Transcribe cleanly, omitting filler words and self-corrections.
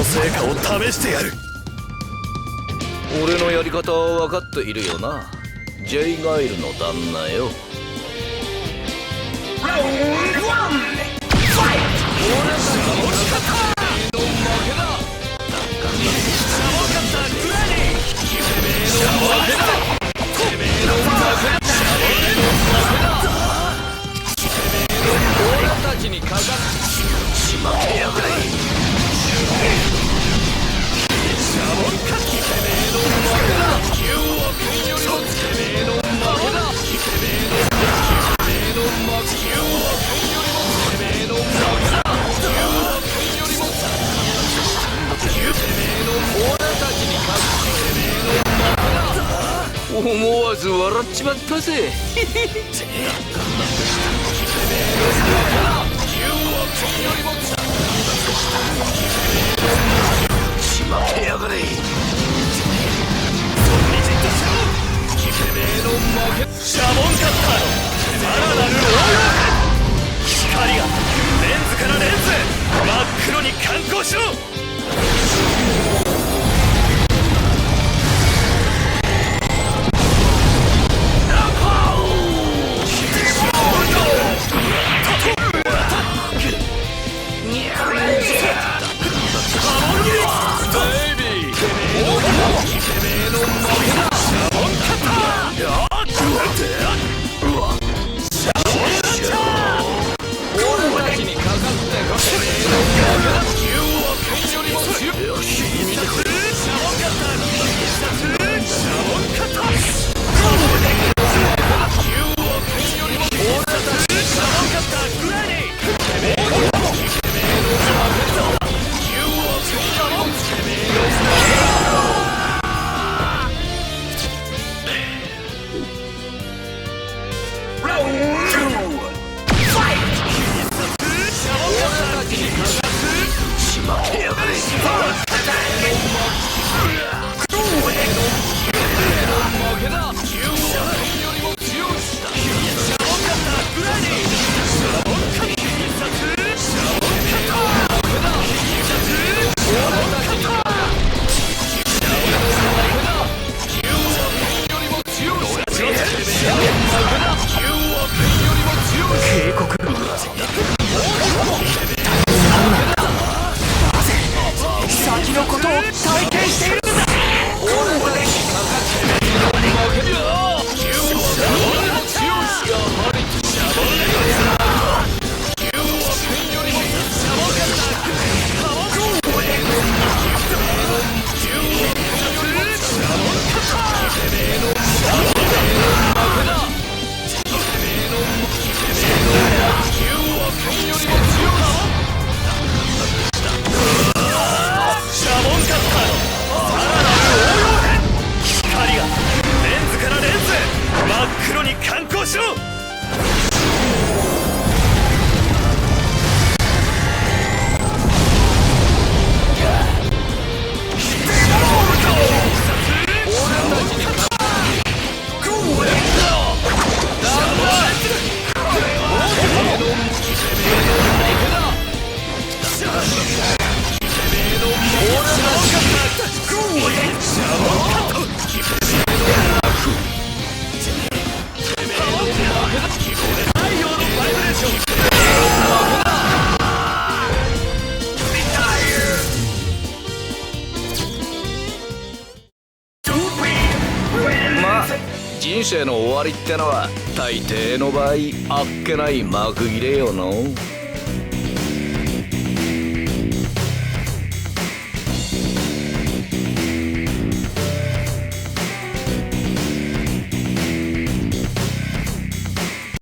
成果を試してやる。俺のやり方は分かっているよな、ジェイガイルの旦那よ。ラウンドワンファイト。俺たちの負けだ。シャボンカッターグラニー。てめえの負けだ。てめえの負けだ。俺たちにかかってしまってやがれ。シャボンカッター。てめえの負けだ。9億円よりもてめえの負けだ。てめえの負けだ。9億円よりもてめえの負けだ。9億円よりもてめえの俺たちにかかっててめえの負けだ。思わず笑っちまったぜ。しまってやがれ。シャボンカッターのさらなる応用。光がレンズからレンズ真っ黒に観光しろ。人生の終わりってのは大抵の場合あっけない幕切れよの。